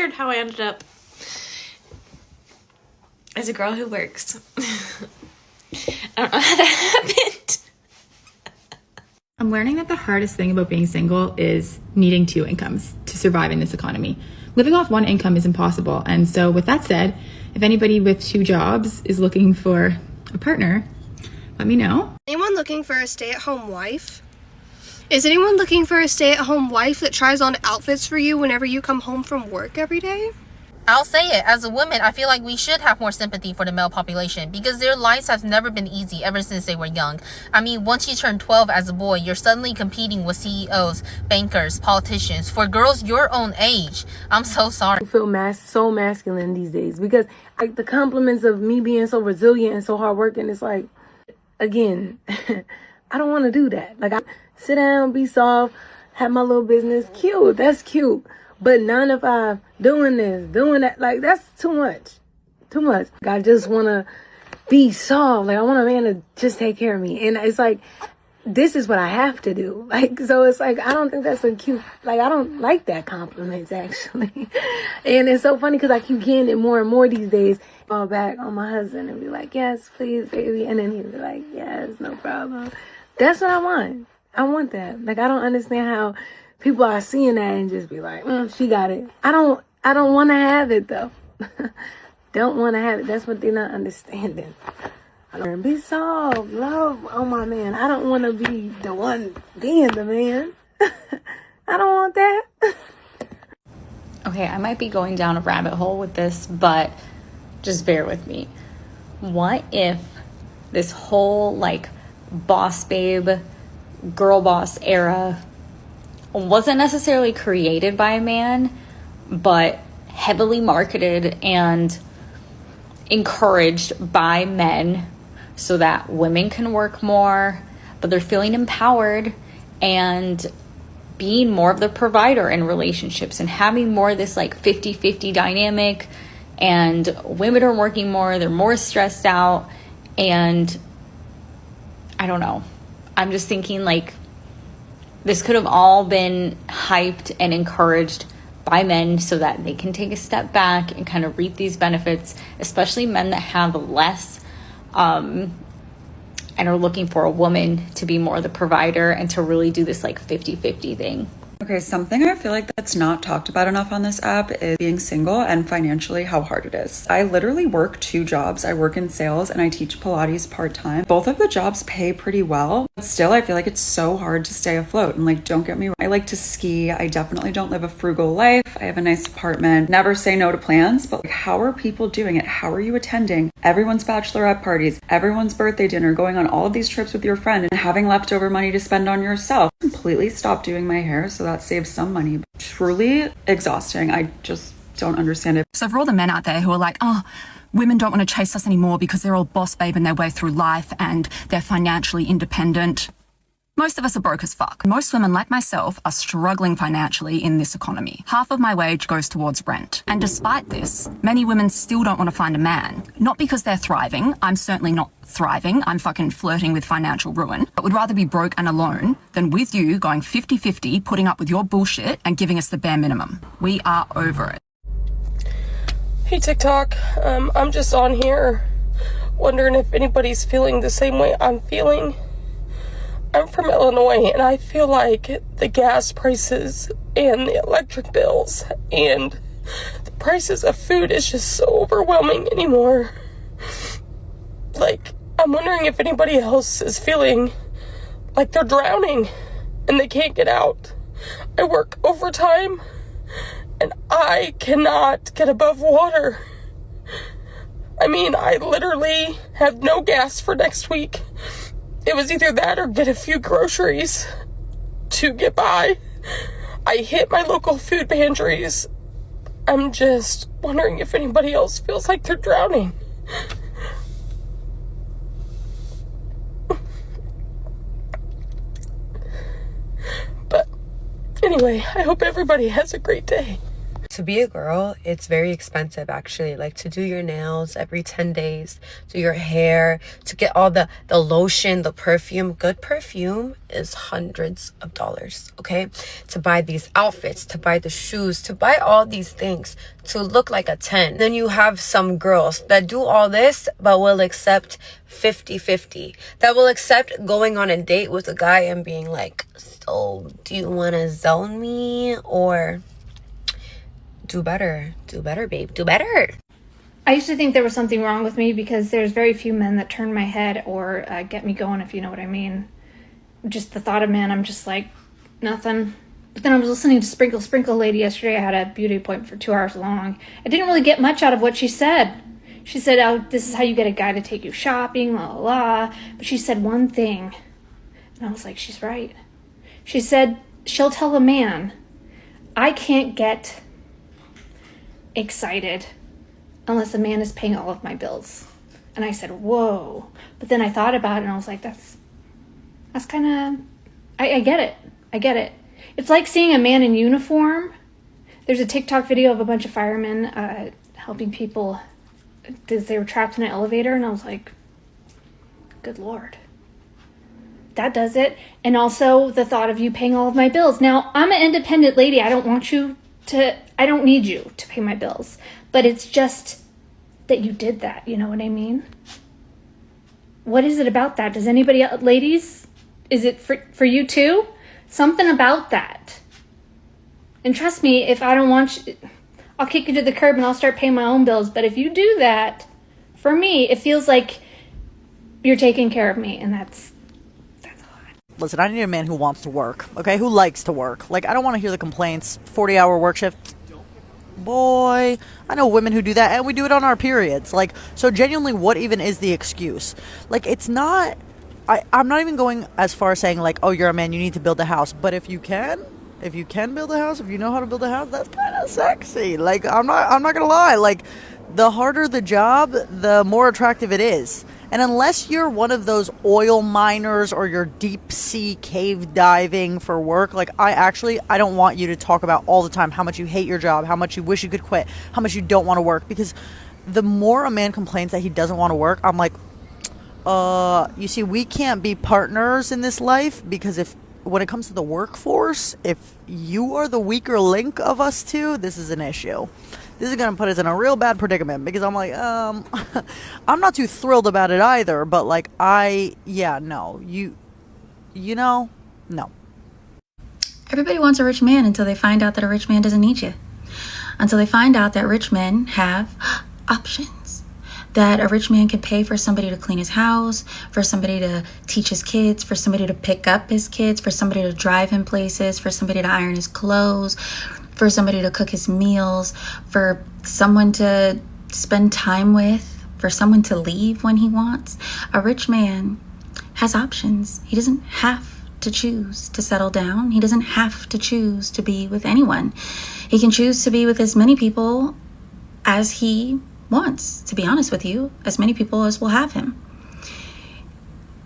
shared how I ended up as a girl who works. I don't know how that happened. I'm learning that the hardest thing about being single is needing two incomes to survive in this economy. Living off one income is impossible. And so with that said, if anybody with two jobs is looking for a partner, let me know. Anyone looking for a stay-at-home wife? Is anyone looking for a stay-at-home wife that tries on outfits for you whenever you come home from work every day? I'll say it, as a woman, I feel like we should have more sympathy for the male population because their lives have never been easy ever since they were young. I mean, once you turn 12 as a boy, you're suddenly competing with CEOs, bankers, politicians, for girls your own age. I'm so sorry. I feel so masculine these days because like the compliments of me being so resilient and so hardworking, it's like, again, I don't want to do that. Like, I sit down, be soft, have my little business. Cute, that's cute. But 9 to 5, doing this, doing that, like, that's too much. Too much. I just want to be soft. Like, I want a man to just take care of me. And it's like, this is what I have to do. Like, so it's like, I don't think that's a cute, like, I don't like that compliments, actually. And it's so funny because I keep getting it more and more these days. Fall back on my husband and be like, yes, please, baby. And then he'll be like, yes, no problem. That's what I want. I want that. Like, I don't understand how people are seeing that and just be like, she got it. I don't want to have it though. Don't want to have it. That's what they're not understanding. Be soft, love on my man. I don't want to be the one being the man. I don't want that. Okay, I might be going down a rabbit hole with this, but just bear with me. What if this whole like boss babe, girl boss era wasn't necessarily created by a man, but heavily marketed and encouraged by men so that women can work more, but they're feeling empowered and being more of the provider in relationships and having more of this like 50-50 dynamic, and women are working more, they're more stressed out, and I don't know. I'm just thinking like this could have all been hyped and encouraged by men so that they can take a step back and kind of reap these benefits, especially men that have less and are looking for a woman to be more the provider and to really do this like 50-50 thing. Okay, something I feel like that's not talked about enough on this app is being single and financially how hard it is. I literally work 2 jobs. I work in sales and I teach Pilates part-time. Both of the jobs pay pretty well, but still I feel like it's so hard to stay afloat. And like, don't get me wrong, I like to ski. I definitely don't live a frugal life. I have a nice apartment. Never say no to plans, but like, how are people doing it? How are you attending everyone's bachelorette parties, everyone's birthday dinner, going on all of these trips with your friend and having leftover money to spend on yourself? Completely stopped doing my hair, so that saves some money. Truly exhausting. I just don't understand it. So for all the men out there who are like, oh, women don't want to chase us anymore because they're all boss babe in their way through life and they're financially independent. Most of us are broke as fuck. Most women like myself are struggling financially in this economy. Half of my wage goes towards rent. And despite this, many women still don't want to find a man. Not because they're thriving. I'm certainly not thriving. I'm fucking flirting with financial ruin. But would rather be broke and alone than with you going 50-50, putting up with your bullshit and giving us the bare minimum. We are over it. Hey TikTok, I'm just on here wondering if anybody's feeling the same way I'm feeling. I'm from Illinois, and I feel like the gas prices and the electric bills and the prices of food is just so overwhelming anymore. Like, I'm wondering if anybody else is feeling like they're drowning and they can't get out. I work overtime, and I cannot get above water. I mean, I literally have no gas for next week. It was either that or get a few groceries to get by. I hit my local food pantries. I'm just wondering if anybody else feels like they're drowning. But anyway, I hope everybody has a great day. to be a girl, it's very expensive actually. Like to do your nails every 10 days, do your hair, to get all the lotion, the perfume. Good perfume is hundreds of dollars, okay? To buy these outfits, to buy the shoes, to buy all these things, to look like a 10. Then you have some girls that do all this but will accept 50-50. That will accept going on a date with a guy and being like, so do you want to zone me? Or do better, babe, do better. I used to think there was something wrong with me because there's very few men that turn my head or get me going, if you know what I mean. Just the thought of men, I'm just like, nothing. But then I was listening to Sprinkle Lady yesterday. I had a beauty appointment for 2 hours long. I didn't really get much out of what she said. She said, oh, this is how you get a guy to take you shopping, la la la. But she said one thing, and I was like, she's right. She said, she'll tell a man, I can't get excited unless a man is paying all of my bills. And I said, whoa. But then I thought about it and I was like, that's kind of, I get it. It's like seeing a man in uniform. There's a TikTok video of a bunch of firemen helping people because they were trapped in an elevator, and I was like, good Lord. That does it. And also the thought of you paying all of my bills. Now, I'm an independent lady. I don't need you to pay my bills. But it's just that you did that. You know what I mean? What is it about that? Does anybody else, ladies, is it for you too? Something about that. And trust me, if I don't want you, I'll kick you to the curb and I'll start paying my own bills. But if you do that, for me, it feels like you're taking care of me. And that's a lot. Listen, I need a man who wants to work, okay? Who likes to work. Like, I don't want to hear the complaints, 40-hour work shift. Boy, I know women who do that, and we do it on our periods. Like, so genuinely, what even is the excuse? Like, it's not, I'm not even going as far as saying, like, oh, you're a man, you need to build a house. But if you can build a house, if you know how to build a house, that's kind of sexy. Like, I'm not gonna lie. Like, the harder the job, the more attractive it is. And unless you're one of those oil miners or you're deep sea cave diving for work, like I don't want you to talk about all the time how much you hate your job, how much you wish you could quit, how much you don't want to work. Because the more a man complains that he doesn't want to work, I'm like, you see, we can't be partners in this life, because when it comes to the workforce, if you are the weaker link of us two, this is an issue. This is going to put us in a real bad predicament, because I'm like, I'm not too thrilled about it either, but like, no. Everybody wants a rich man until they find out that a rich man doesn't need you. Until they find out that rich men have options. That a rich man can pay for somebody to clean his house, for somebody to teach his kids, for somebody to pick up his kids, for somebody to drive him places, for somebody to iron his clothes, for somebody to cook his meals, for someone to spend time with, for someone to leave when he wants. A rich man has options. He doesn't have to choose to settle down. He doesn't have to choose to be with anyone. He can choose to be with as many people as he wants, to be honest with you, as many people as will have him.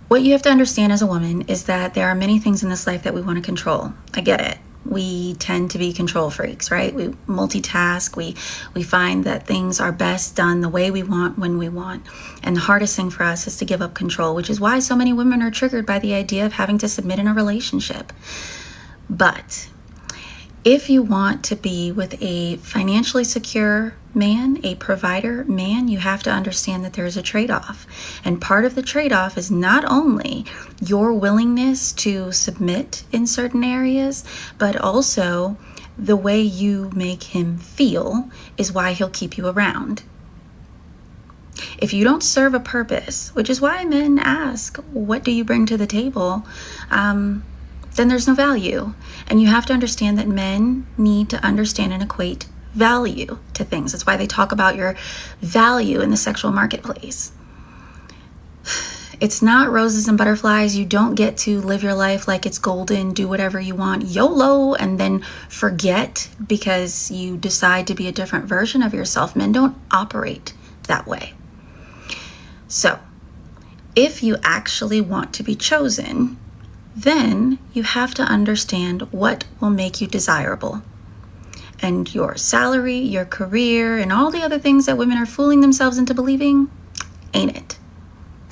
What you have to understand as a woman is that there are many things in this life that we want to control. I get it. We tend to be control freaks, right? We multitask. We find that things are best done the way we want, when we want. And the hardest thing for us is to give up control, which is why so many women are triggered by the idea of having to submit in a relationship. But if you want to be with a financially secure man, a provider man, you have to understand that there is a trade-off. And part of the trade-off is not only your willingness to submit in certain areas, but also the way you make him feel is why he'll keep you around. If you don't serve a purpose, which is why men ask, what do you bring to the table? Then there's no value. And you have to understand that men need to understand and equate value to things. That's why they talk about your value in the sexual marketplace. It's not roses and butterflies. You don't get to live your life like it's golden, do whatever you want, YOLO, and then forget because you decide to be a different version of yourself. Men don't operate that way. So, if you actually want to be chosen, then you have to understand what will make you desirable. and your salary, your career, and all the other things that women are fooling themselves into believing, ain't it?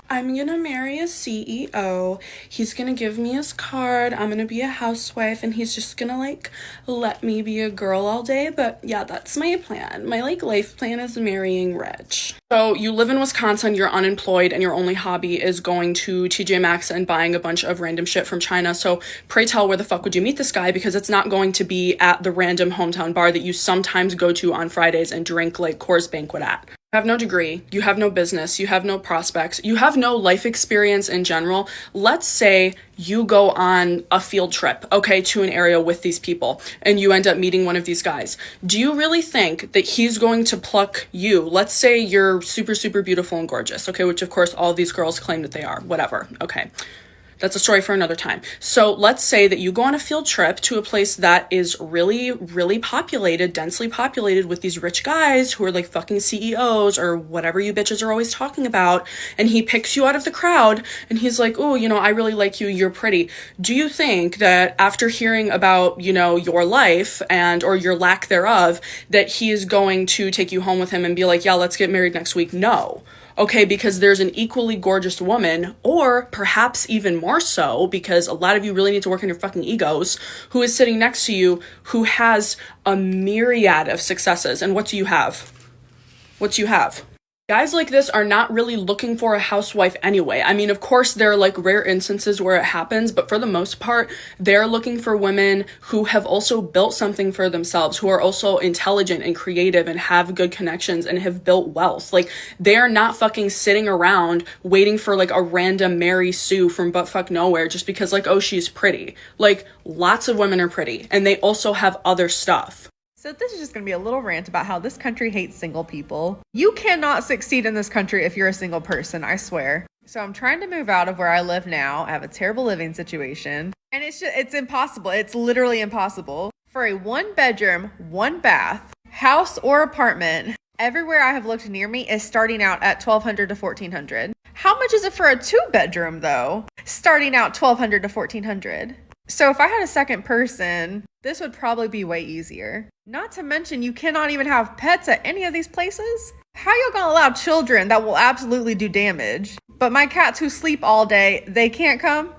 I'm gonna marry a CEO. He's gonna give me his card. I'm gonna be a housewife, and he's just gonna, like, let me be a girl all day. But yeah, that's my plan. My, like, life plan is marrying rich. So you live in Wisconsin, you're unemployed, and your only hobby is going to TJ Maxx and buying a bunch of random shit from China. So pray tell, where the fuck would you meet this guy? Because it's not going to be at the random hometown bar that you sometimes go to on Fridays and drink, like, Coors Banquet at. You have no degree, you have no business, you have no prospects, you have no life experience in general. Let's say you go on a field trip, okay, to an area with these people, and you end up meeting one of these guys. Do you really think that he's going to pluck you? Let's say you're super, super beautiful and gorgeous, okay, which of course all of these girls claim that they are, whatever, okay. That's a story for another time. So let's say that you go on a field trip to a place that is really, really populated, densely populated with these rich guys who are like fucking CEOs or whatever you bitches are always talking about. And he picks you out of the crowd and he's like, oh, you know, I really like you. You're pretty. Do you think that after hearing about, you know, your life and or your lack thereof, that he is going to take you home with him and be like, yeah, let's get married next week? No. Okay, because there's an equally gorgeous woman, or perhaps even more so, because a lot of you really need to work on your fucking egos, who is sitting next to you, who has a myriad of successes. And what do you have? What do you have? Guys like this are not really looking for a housewife anyway. I mean, of course, there are like rare instances where it happens, but for the most part, they're looking for women who have also built something for themselves, who are also intelligent and creative and have good connections and have built wealth. Like, they're not fucking sitting around waiting for like a random Mary Sue from buttfuck nowhere just because like, oh, she's pretty. Like, lots of women are pretty and they also have other stuff. So this is just going to be a little rant about how this country hates single people. You cannot succeed in this country if you're a single person, I swear. So I'm trying to move out of where I live now. I have a terrible living situation. And it's impossible. It's literally impossible. For a 1-bedroom, 1-bath house or apartment, everywhere I have looked near me is starting out at $1,200 to $1,400. How much is it for a 2-bedroom though? Starting out $1,200 to $1,400. So if I had a second person, this would probably be way easier. Not to mention, you cannot even have pets at any of these places. How you gonna allow children that will absolutely do damage? But my cats who sleep all day, they can't come?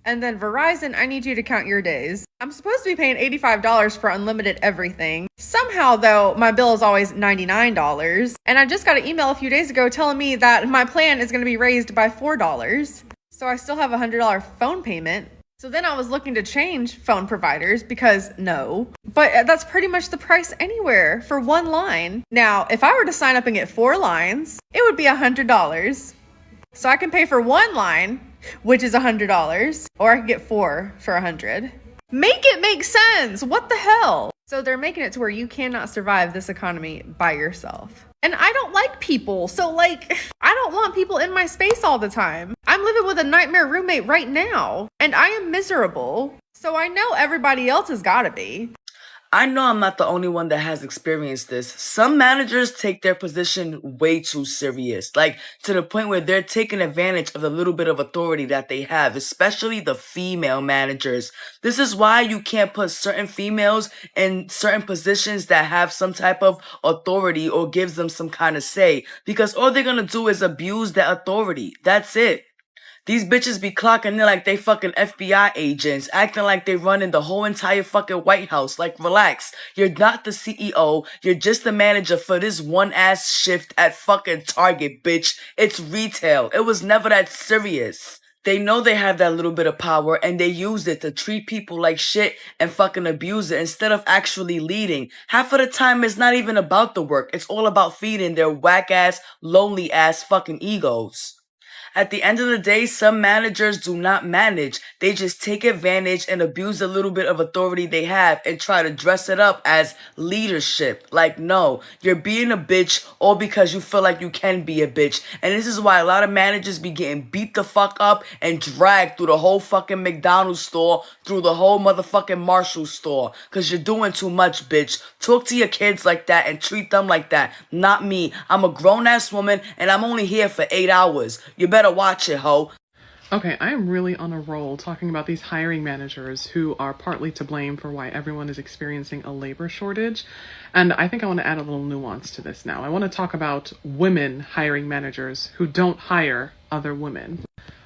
And then Verizon, I need you to count your days. I'm supposed to be paying $85 for unlimited everything. Somehow though, my bill is always $99. And I just got an email a few days ago telling me that my plan is gonna be raised by $4. So I still have a $100 phone payment. So then I was looking to change phone providers because no, but that's pretty much the price anywhere for 1 line. Now, if I were to sign up and get 4 lines, it would be $100. So I can pay for 1 line, which is $100, or I can get 4 for $100. Make it make sense. What the hell? So they're making it to where you cannot survive this economy by yourself. And I don't like people. So like, I don't want people in my space all the time. I'm living with a nightmare roommate right now and I am miserable. So I know everybody else has gotta be. I know I'm not the only one that has experienced this. Some managers take their position way too serious, like to the point where they're taking advantage of the little bit of authority that they have, especially the female managers. This is why you can't put certain females in certain positions that have some type of authority or gives them some kind of say, because all they're gonna do is abuse that authority. That's it. These bitches be clocking in like they fucking FBI agents, acting like they running the whole entire fucking White House. Like, relax. You're not the CEO. You're just the manager for this one-ass shift at fucking Target, bitch. It's retail. It was never that serious. They know they have that little bit of power and they use it to treat people like shit and fucking abuse it instead of actually leading. Half of the time it's not even about the work. It's all about feeding their whack-ass, lonely-ass fucking egos. At the end of the day, some managers do not manage. They just take advantage and abuse a little bit of authority they have and try to dress it up as leadership. Like, no, you're being a bitch all because you feel like you can be a bitch. And this is why a lot of managers be getting beat the fuck up and dragged through the whole fucking McDonald's store, through the whole motherfucking Marshall store. Cause you're doing too much, bitch. Talk to your kids like that and treat them like that. Not me. I'm a grown-ass woman and I'm only here for 8 hours. You better watch it, ho. Okay, I am really on a roll talking about these hiring managers who are partly to blame for why everyone is experiencing a labor shortage. And I think I want to add a little nuance to this now. I want to talk about women hiring managers who don't hire other women.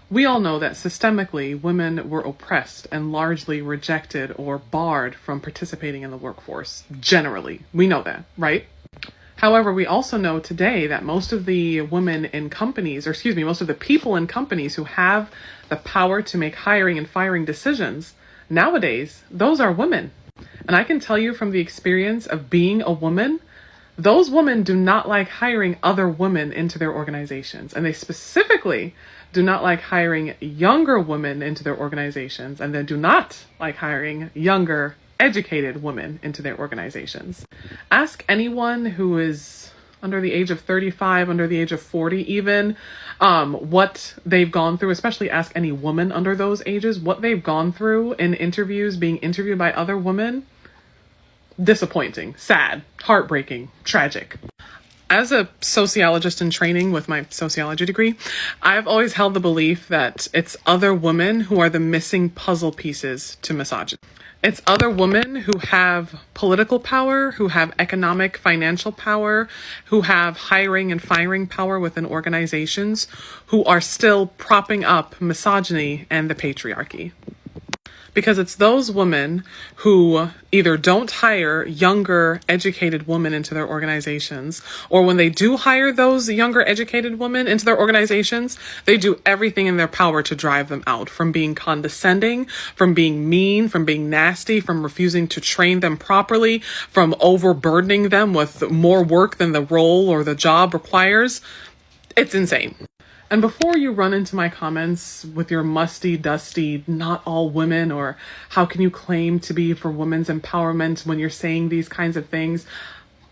We all know that systemically, women were oppressed and largely rejected or barred from participating in the workforce. Generally, we know that, right? However, we also know today that most of the women in companies, or excuse me, most of the people in companies who have the power to make hiring and firing decisions, nowadays, those are women. And I can tell you from the experience of being a woman, those women do not like hiring other women into their organizations. And they specifically do not like hiring younger women into their organizations. And they do not like hiring younger educated women into their organizations. Ask anyone who is under the age of 35, under the age of 40 even, what they've gone through, especially ask any woman under those ages, what they've gone through in interviews, being interviewed by other women. Disappointing, sad, heartbreaking, tragic. As a sociologist in training with my sociology degree, I've always held the belief that it's other women who are the missing puzzle pieces to misogyny. It's other women who have political power, who have economic, financial power, who have hiring and firing power within organizations, who are still propping up misogyny and the patriarchy. Because it's those women who either don't hire younger, educated women into their organizations, or when they do hire those younger, educated women into their organizations, they do everything in their power to drive them out, from being condescending, from being mean, from being nasty, from refusing to train them properly, from overburdening them with more work than the role or the job requires. It's insane. And before you run into my comments with your musty, dusty, not all women, or how can you claim to be for women's empowerment when you're saying these kinds of things,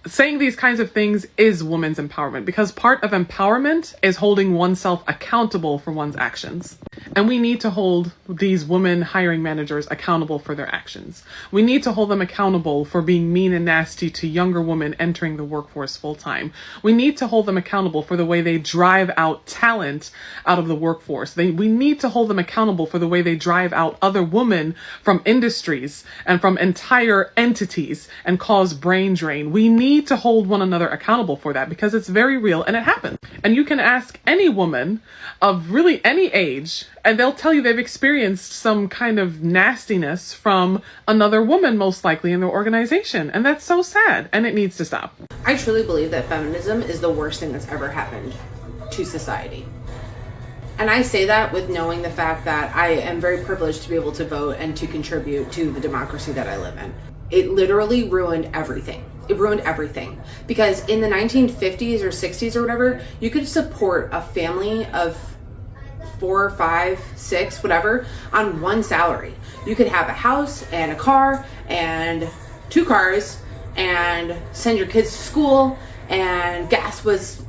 saying these kinds of things is women's empowerment, because part of empowerment is holding oneself accountable for one's actions. And we need to hold these women hiring managers accountable for their actions. We need to hold them accountable for being mean and nasty to younger women entering the workforce full time. We need to hold them accountable for the way they drive out talent out of the workforce. We need to hold them accountable for the way they drive out other women from industries and from entire entities and cause brain drain. We need to hold one another accountable for that, because it's very real and it happens. And you can ask any woman of really any age, and they'll tell you they've experienced some kind of nastiness from another woman, most likely in their organization. And that's so sad, and it needs to stop. I truly believe that feminism is the worst thing that's ever happened to society. And I say that with knowing the fact that I am very privileged to be able to vote and to contribute to the democracy that I live in. It literally ruined everything. It ruined everything. Because in the 1950s or 60s or whatever, you could support a family of 4, 5, 6, whatever, on one salary. You could have a house and a car and 2 cars and send your kids to school, and gas was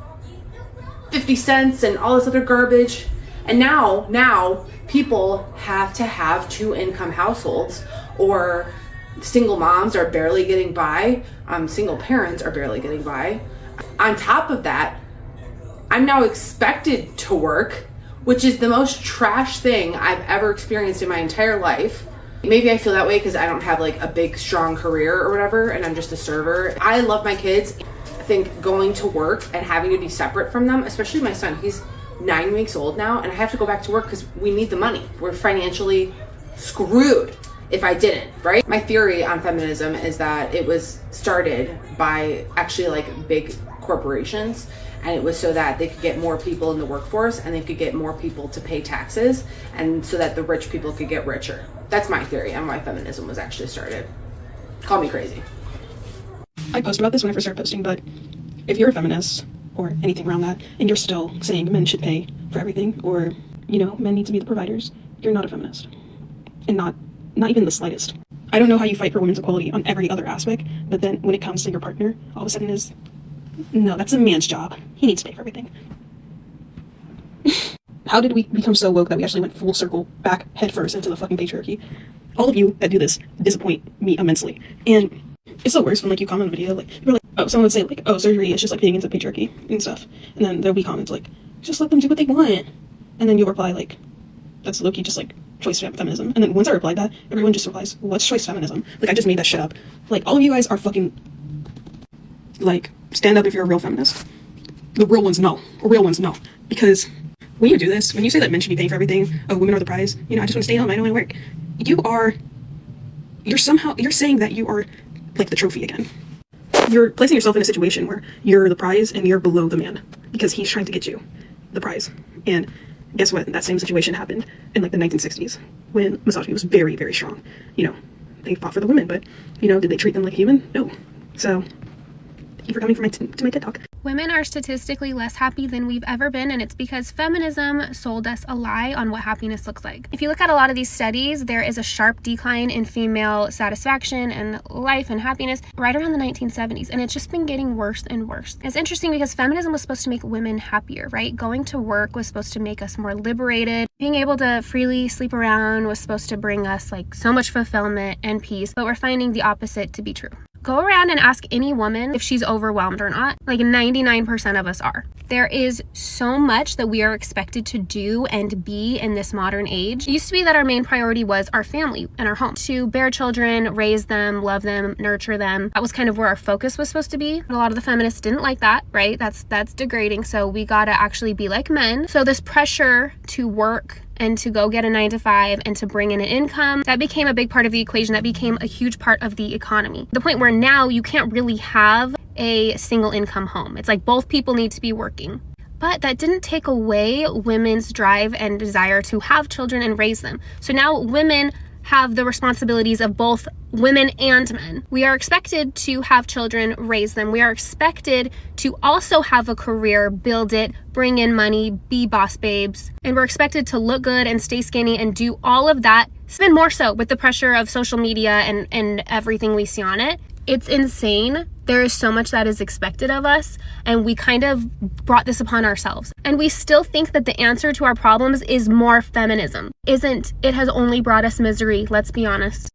50 cents and all this other garbage. And now people have to have 2-income households, or single moms are barely getting by. Single parents are barely getting by. On top of that, I'm now expected to work, which is the most trash thing I've ever experienced in my entire life. Maybe I feel that way because I don't have like a big, strong career or whatever, and I'm just a server. I love my kids. I think going to work and having to be separate from them, especially my son, he's 9 weeks old now, and I have to go back to work because we need the money. We're financially screwed if I didn't, right? My theory on feminism is that it was started by actually like big corporations, and it was so that they could get more people in the workforce and they could get more people to pay taxes, and so that the rich people could get richer. That's my theory on why feminism was actually started. Call me crazy. I post about this when I first started posting, but if you're a feminist or anything around that, and you're still saying men should pay for everything, or, you know, men need to be the providers, you're not a feminist. And not even the slightest. I don't know how you fight for women's equality on every other aspect, but then when it comes to your partner, all of a sudden is, no, that's a man's job. He needs to pay for everything. How did we become so woke that we actually went full circle back headfirst into the fucking patriarchy? All of you that do this disappoint me immensely. And it's the worst when like you comment on a video, like people are like, oh, someone would say like, oh, surgery is just like being into patriarchy and stuff. And then there'll be comments like, just let them do what they want. And then you'll reply like, that's low-key just like choice feminism. And then once I replied that, everyone just replies, what's choice feminism? Like, I just made that shit up. Like, all of you guys are fucking, like, stand up if you're a real feminist. The real ones know. Real ones know. Because when you do this, when you say that men should be paying for everything, oh, women are the prize, you know, I just want to stay home, I don't want to work, you're saying that you are like the trophy again. You're placing yourself in a situation where you're the prize and you're below the man because he's trying to get you the prize. And guess what? That same situation happened in like the 1960s when misogyny was very, very strong. You know, they fought for the women, but, you know, did they treat them like a human? No. So, thank you for coming to my TED Talk. Women are statistically less happy than we've ever been, and it's because feminism sold us a lie on what happiness looks like. If you look at a lot of these studies, there is a sharp decline in female satisfaction and life and happiness right around the 1970s, and it's just been getting worse and worse. It's interesting because feminism was supposed to make women happier, right? Going to work was supposed to make us more liberated. Being able to freely sleep around was supposed to bring us like so much fulfillment and peace, but we're finding the opposite to be true. Go around and ask any woman if she's overwhelmed or not. Like 99% of us are. There is so much that we are expected to do and be in this modern age. It used to be that our main priority was our family and our home. To bear children, raise them, love them, nurture them. That was kind of where our focus was supposed to be. A lot of the feminists didn't like that, right? That's degrading. So we gotta actually be like men. So this pressure to work and to go get a 9-to-5 and to bring in an income, that became a big part of the equation. That became a huge part of the economy. The point where now you can't really have a single income home. It's like both people need to be working. But that didn't take away women's drive and desire to have children and raise them. So now women have the responsibilities of both women and men. We are expected to have children, raise them. We are expected to also have a career, build it, bring in money, be boss babes. And we're expected to look good and stay skinny and do all of that, even more so with the pressure of social media and everything we see on it. It's insane. There is so much that is expected of us, and we kind of brought this upon ourselves. And we still think that the answer to our problems is more feminism. It has only brought us misery, let's be honest.